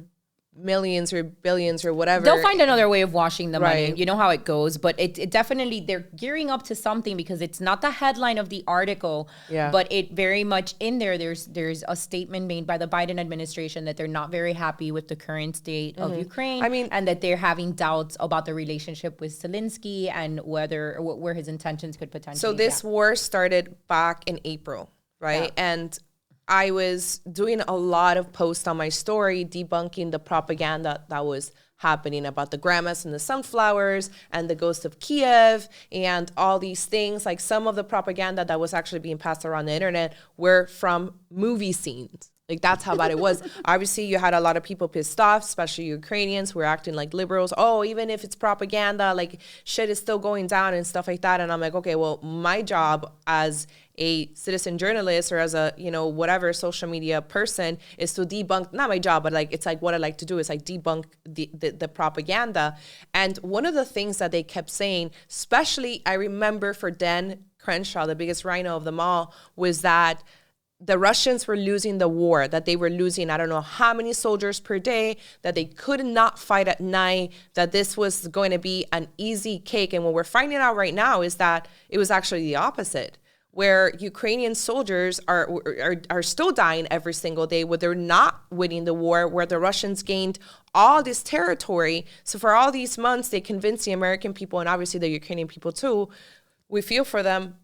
millions or billions or whatever. They'll find another way of washing the money. You know how it goes. But it definitely, they're gearing up to something because it's not the headline of the article, but it very much in there, there's a statement made by the Biden administration that they're not very happy with the current state of Ukraine. I mean, and that they're having doubts about the relationship with Zelensky and where his intentions could potentially So this war started back in April, right? Yeah. And I was doing a lot of posts on my story debunking the propaganda that was happening about the grandmas and the sunflowers and the ghost of Kiev and all these things. Like some of the propaganda that was actually being passed around the internet were from movie scenes. Like that's how bad it was. Obviously, you had a lot of people pissed off, especially Ukrainians who were acting like liberals. Oh, even if it's propaganda, like shit is still going down and stuff like that. And I'm like, okay, well, my job as a citizen journalist or as a, you know, whatever social media person is to debunk, not my job, but like, it's like what I like to do is like debunk the propaganda. And one of the things that they kept saying, especially I remember for Dan Crenshaw, the biggest rhino of them all, was that the Russians were losing the war, that they were losing, I don't know how many soldiers per day, that they could not fight at night, that this was going to be an easy cake. And what we're finding out right now is that it was actually the opposite, where Ukrainian soldiers are still dying every single day, where they're not winning the war, where the Russians gained all this territory. So for all these months, they convinced the American people and obviously the Ukrainian people too, we feel for them,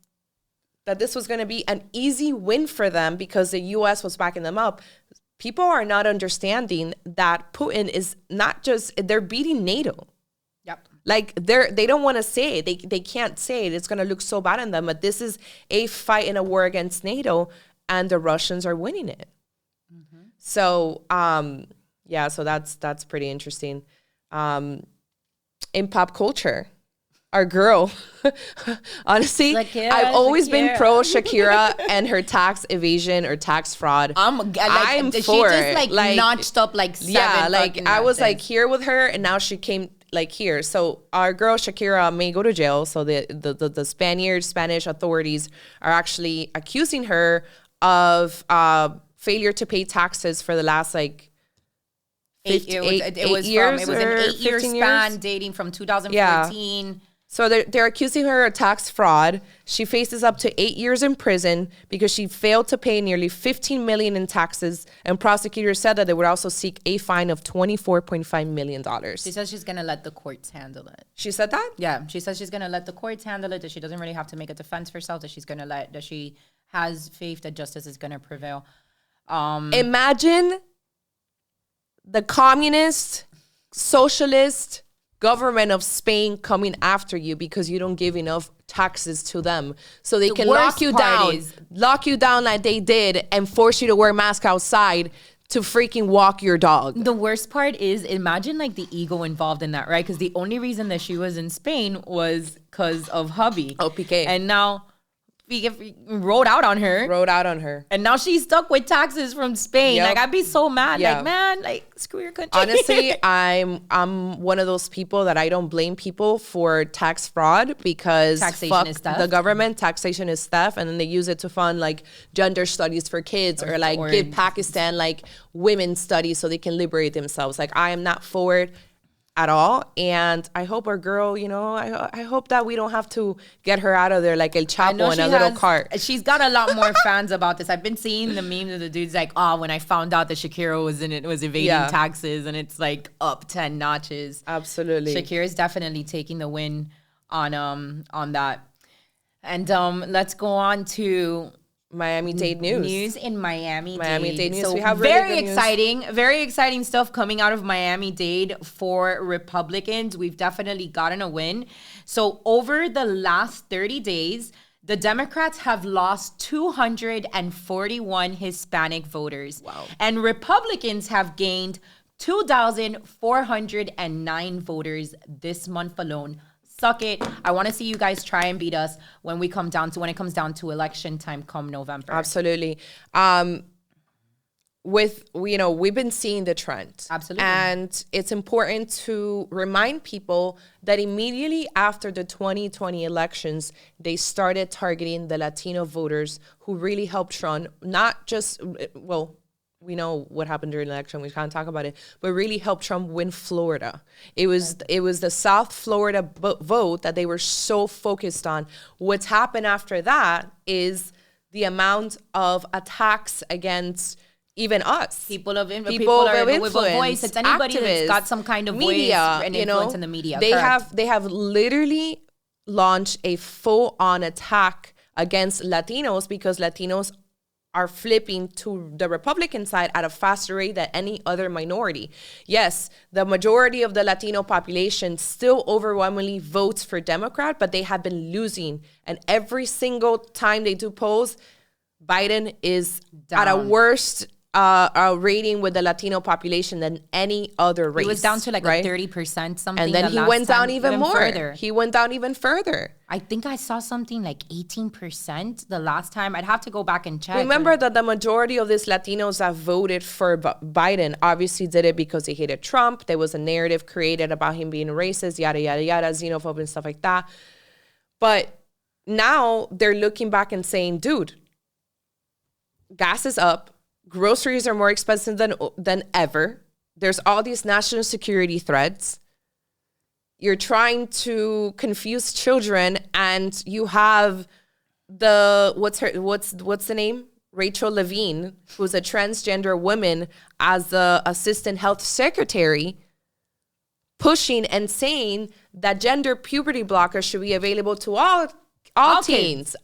that this was going to be an easy win for them because the U.S. was backing them up. People are not understanding that Putin is not just, they're beating NATO. Yep. Like they don't want to say it. They can't say it. It's going to look so bad on them. But this is a fight in a war against NATO and the Russians are winning it. Mm-hmm. So, so that's pretty interesting. In pop culture, our girl, honestly, I've always been pro Shakira and her tax evasion or tax fraud. I'm for it. She just like notched up like 7 like I was like here with her and now she came like here. So our girl Shakira may go to jail. So the Spanish authorities are actually accusing her of failure to pay taxes for the last like 8 years. It was an 8-year span dating from 2014 So they're accusing her of tax fraud. She faces up to 8 years in prison because she failed to pay nearly $15 million in taxes. And prosecutors said that they would also seek a fine of $24.5 million. She says she's going to let the courts handle it. She said that? Yeah, she says she's going to let the courts handle it, that she doesn't really have to make a defense for herself, that she has faith that justice is going to prevail. Imagine the communist, socialist government of Spain coming after you because you don't give enough taxes to them. So they can lock you down like they did and force you to wear a mask outside to freaking walk your dog. The worst part is, imagine like the ego involved in that, right? Because the only reason that she was in Spain was because of hubby. Oh, Piqué. And now we rode out on her. And now she's stuck with taxes from Spain. Yep. Like, I'd be so mad. Yeah. Like, man, like, screw your country. Honestly, I'm one of those people that I don't blame people for tax fraud because Taxation is theft. the government. Taxation is theft, and then they use it to fund like gender studies for kids or like give Pakistan like women's studies so they can liberate themselves. Like, I am not for it at all, and I hope our girl, I hope that we don't have to get her out of there like El Chapo in a little cart. She's got a lot more fans about this. I've been seeing the memes of the dudes like, when I found out that Shakira was evading taxes, and it's like up 10 notches. Absolutely. Shakira's definitely taking the win on that. And let's go on to Miami-Dade news. News in Miami-Dade news. So we have really very exciting stuff coming out of Miami-Dade for Republicans. We've definitely gotten a win. So over the last 30 days, the Democrats have lost 241 Hispanic voters. Wow. And Republicans have gained 2,409 voters this month alone. Suck it. I want to see you guys try and beat us when it comes down to election time come November. Absolutely. We've been seeing the trend. Absolutely. And it's important to remind people that immediately after the 2020 elections, they started targeting the Latino voters who really helped Trump, not just, we know what happened during the election. We can't talk about it, but really helped Trump win Florida. It was the South Florida vote that they were so focused on. What's happened after that is the amount of attacks against even us. People of influence. With a voice. It's anybody that's got some kind of media, voice and influence in the media. They have literally launched a full-on attack against Latinos because Latinos are flipping to the Republican side at a faster rate than any other minority. Yes, the majority of the Latino population still overwhelmingly votes for Democrat, but they have been losing. And every single time they do polls, Biden is down. At a worst rating with the Latino population than any other race. It was down to like right? a 30% something. And then he went down even more. Further. He went down even further. I think I saw something like 18% the last time. I'd have to go back and check. Remember that the majority of these Latinos that voted for Biden obviously did it because they hated Trump. There was a narrative created about him being racist, yada, yada, yada, xenophobe and stuff like that. But now they're looking back and saying, dude, gas is up. Groceries are more expensive than ever. There's all these national security threats. You're trying to confuse children, and you have what's the name? Rachel Levine, who's a transgender woman, as the assistant health secretary, pushing and saying that gender puberty blockers should be available to all teens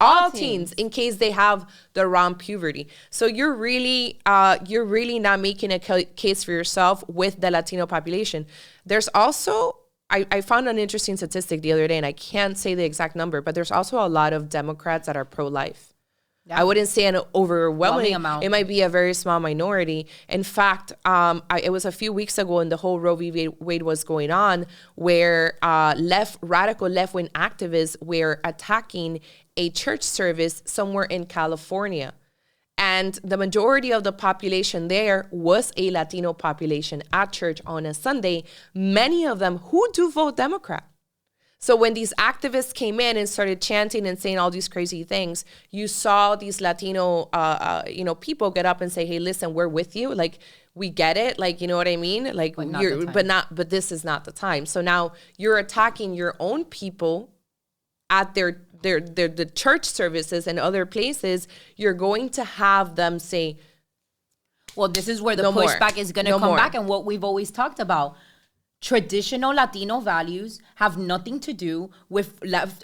in case they have the wrong puberty. So you're really not making a case for yourself with the Latino population. There's also, I found an interesting statistic the other day, and I can't say the exact number, but there's also a lot of Democrats that are pro-life. Yeah. I wouldn't say an overwhelming amount. It might be a very small minority. In fact, it was a few weeks ago when the whole Roe v. Wade was going on, where radical left-wing activists were attacking a church service somewhere in California. And the majority of the population there was a Latino population at church on a Sunday, many of them who do vote Democrat. So when these activists came in and started chanting and saying all these crazy things, you saw these Latino, people get up and say, "Hey, listen, we're with you. Like, we get it. Like, you know what I mean? Like, but this is not the time." So now you're attacking your own people at the church services and other places, you're going to have them say, well, this is where the No more. pushback is going to No come more. back, and what we've always talked about. Traditional Latino values have nothing to do with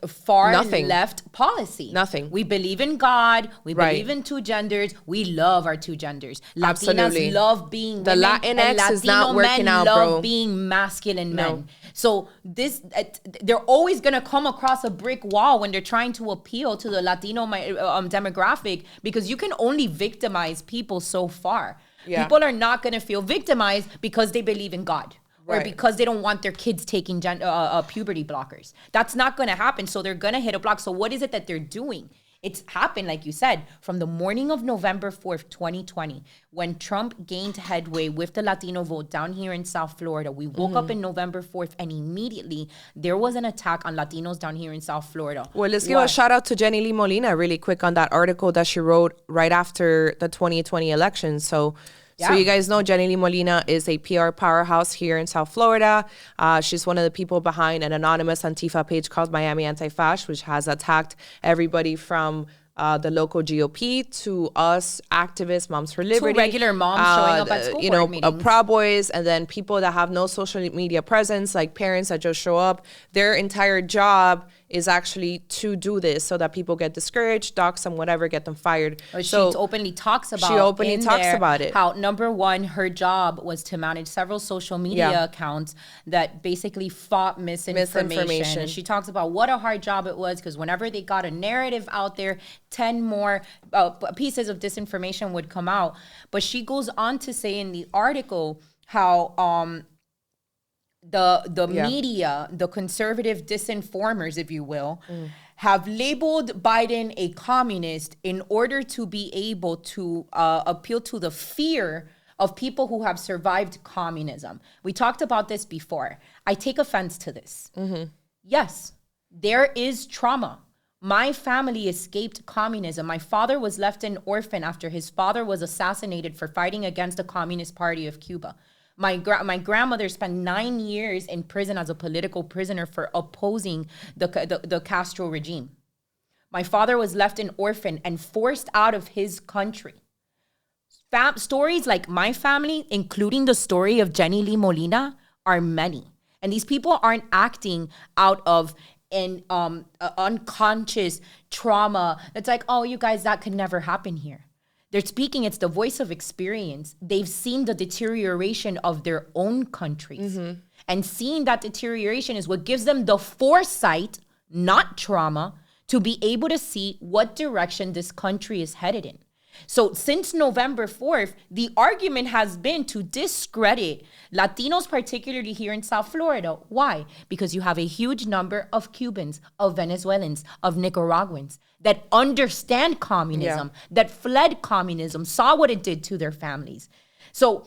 far Nothing. left policy. Nothing. We believe in God. We Right. believe in two genders. We love our two genders. Latinas Absolutely. love being The women, and Latinx is not Latino working men out, love bro. being masculine No. men. So they're always gonna come across a brick wall when they're trying to appeal to the Latino demographic, because you can only victimize people so far. Yeah. People are not gonna feel victimized because they believe in God. Or Right. because they don't want their kids taking puberty blockers. That's not going to happen. So they're going to hit a block. So what is it that they're doing? It's happened, like you said, from the morning of November 4th, 2020, when Trump gained headway with the Latino vote down here in South Florida. We woke up in November 4th, and immediately there was an attack on Latinos down here in South Florida. well, let's give Why? a shout out to Jenny Lee Molina really quick on that article that she wrote right after the 2020 election. So Yeah. you guys know Jenny Lee Molina is a PR powerhouse here in South Florida. She's one of the people behind an anonymous Antifa page called Miami Anti-Fash, which has attacked everybody from the local GOP to us activists, Moms for Liberty, regular moms showing up at school board meetings. Proud Boys, and then people that have no social media presence, like parents that just show up. Their entire job is actually to do this so that people get discouraged, dox them, whatever, get them fired. She openly talks about it. How, number one, her job was to manage several social media Yeah. accounts that basically fought misinformation. And she talks about what a hard job it was, because whenever they got a narrative out there, 10 more pieces of disinformation would come out. But she goes on to say in the article how the media, the conservative disinformers, if you will, have labeled Biden a communist in order to be able to appeal to the fear of people who have survived communism. We talked about this before. I take offense to this. Yes, there is trauma. My family escaped communism. My father was left an orphan after his father was assassinated for fighting against the Communist Party of Cuba. My grandmother spent 9 years in prison as a political prisoner for opposing the Castro regime. My father was left an orphan and forced out of his country. Stories like my family, including the story of Jenny Lee Molina, are many. And these people aren't acting out of an unconscious trauma. It's like, oh, you guys, that could never happen here. They're speaking, it's the voice of experience. They've seen the deterioration of their own countries. And seeing that deterioration is what gives them the foresight, not trauma, to be able to see what direction this country is headed in. So since November 4th, the argument has been to discredit Latinos, particularly here in South Florida. Why? Because you have a huge number of Cubans, of Venezuelans, of Nicaraguans that understand communism, that fled communism, saw what it did to their families. So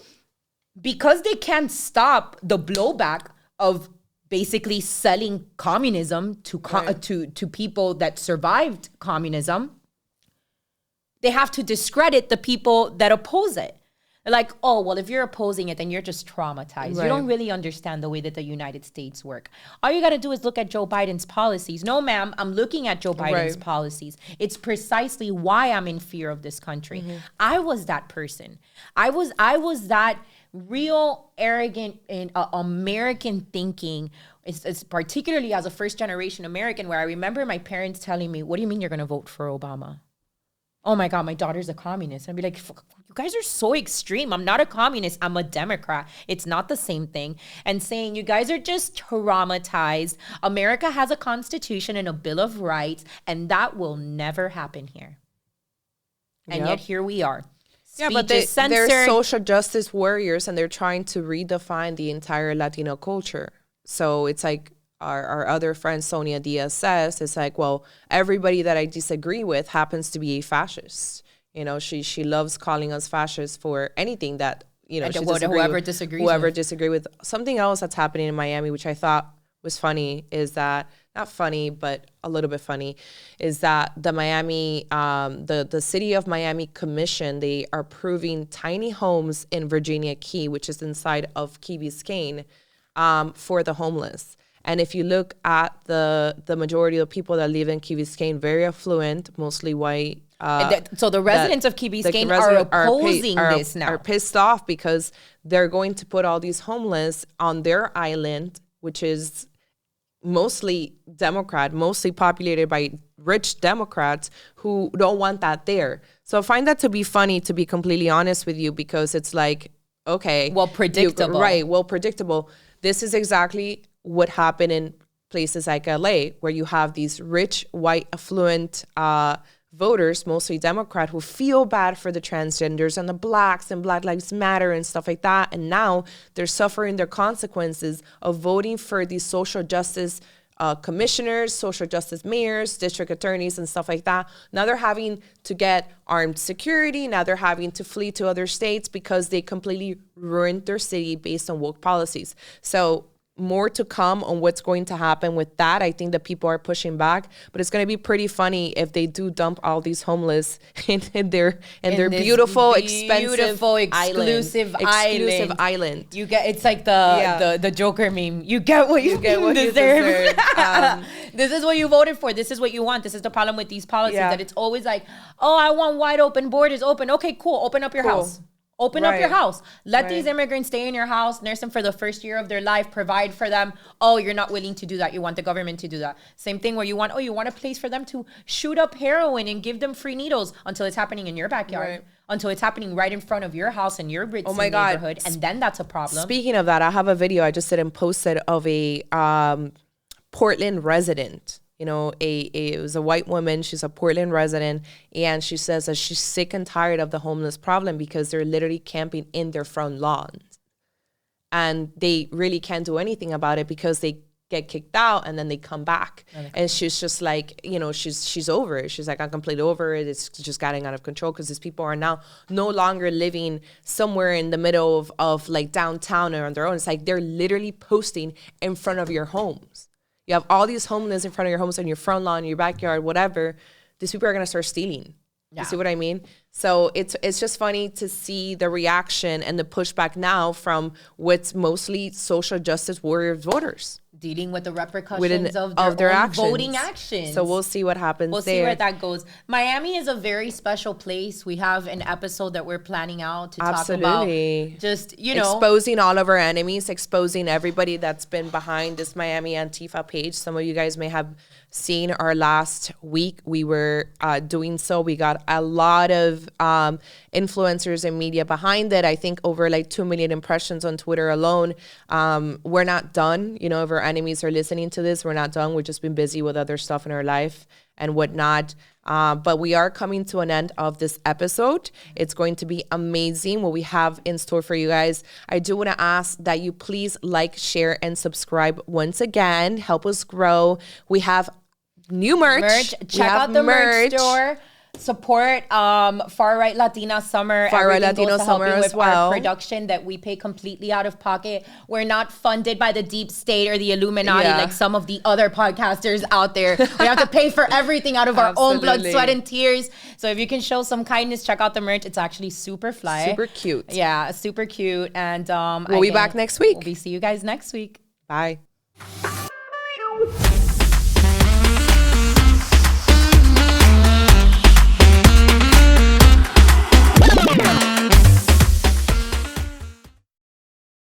because they can't stop the blowback of basically selling communism to people that survived communism, they have to discredit the people that oppose it. They're like, oh, well, if you're opposing it, then you're just traumatized. Right. You don't really understand the way that the United States work. All you got to do is look at Joe Biden's policies. No, ma'am, I'm looking at Joe Biden's policies. It's precisely why I'm in fear of this country. I was that person. I was that real arrogant and American thinking. It's particularly as a first generation American, where I remember my parents telling me, what do you mean you're going to vote for Obama? Oh my God, my daughter's a communist. I'd be like, you guys are so extreme. I'm not a communist. I'm a Democrat. It's not the same thing. And saying you guys are just traumatized. America has a constitution and a Bill of Rights, and that will never happen here. And yet here we are. Yeah, but they're social justice warriors, and they're trying to redefine the entire Latino culture. So it's like, our other friend Sonia Diaz says, it's like, well, everybody that I disagree with happens to be a fascist. You know, she loves calling us fascists for anything that, you know, whoever disagrees with. Something else that's happening in Miami, which I thought was funny, is that, not funny, but a little bit funny, is that the Miami, the City of Miami Commission, they are approving tiny homes in Virginia Key, which is inside of Key Biscayne, for the homeless. And if you look at the majority of people that live in Key Biscayne, very affluent, mostly white. So the residents of Key Biscayne are opposing this now. Are pissed off because they're going to put all these homeless on their island, which is mostly Democrat, mostly populated by rich Democrats who don't want that there. So I find that to be funny, to be completely honest with you, because it's like, okay. Well, predictable. Well, predictable. This is exactly what happened in places like LA, where you have these rich, white, affluent voters, mostly Democrat, who feel bad for the transgenders and the blacks and Black Lives Matter and stuff like that. And now they're suffering the consequences of voting for these social justice commissioners, social justice mayors, district attorneys, and stuff like that. Now they're having to get armed security. Now they're having to flee to other states because they completely ruined their city based on woke policies. So more to come on what's going to happen with that. I think that people are pushing back, but it's going to be pretty funny if they do dump all these homeless in their beautiful, expensive, exclusive island. You get, it's like the Joker meme. You get what you deserve. This is what you voted for. This is what you want. This is the problem with these policies, that it's always like, oh, I want wide open borders open. Okay, cool. Open up your house. Open up your house. Let these immigrants stay in your house, nurse them for the first year of their life, provide for them. Oh, you're not willing to do that. You want the government to do that. Same thing where you want a place for them to shoot up heroin and give them free needles until it's happening in your backyard. Until it's happening right in front of your house in your rich neighborhood. And then that's a problem. Speaking of that, I have a video I just didn't post it of a Portland resident. You know, it was a white woman. She's a Portland resident, and she says that she's sick and tired of the homeless problem because they're literally camping in their front lawns, and they really can't do anything about it because they get kicked out and then they come back. And she's just like, you know, she's over it. She's like, I'm completely over it. It's just getting out of control because these people are now no longer living somewhere in the middle of like downtown or on their own. It's like they're literally posting in front of your homes. You have all these homeless in front of your homes, on your front lawn, your backyard, whatever. These people are going to start stealing. You see what I mean? So it's just funny to see the reaction and the pushback now from what's mostly social justice warrior voters. Dealing with the repercussions of their own voting actions. So we'll see what happens there. We'll see where that goes. Miami is a very special place. We have an episode that we're planning out to talk about just, you know. Exposing all of our enemies, exposing everybody that's been behind this Miami Antifa page. Some of you guys may have seen our last week. We were doing so. We got a lot of influencers and media behind it. I think over like 2 million impressions on Twitter alone. We're not done. You know, if our enemies are listening to this, we're not done. We've just been busy with other stuff in our life and whatnot. But we are coming to an end of this episode. It's going to be amazing what we have in store for you guys. I do want to ask that you please like, share, and subscribe once again. Help us grow. We have new merch. Check out the merch store. Support Far Right Latina Summer. Far Right Latino Summer as well. Our production that we pay completely out of pocket. We're not funded by the deep state or the Illuminati like some of the other podcasters out there. We have to pay for everything out of our own blood, sweat, and tears. So if you can show some kindness, check out the merch. It's actually super fly. Super cute. Yeah, super cute. And we'll be back next week. We'll see you guys next week. Bye.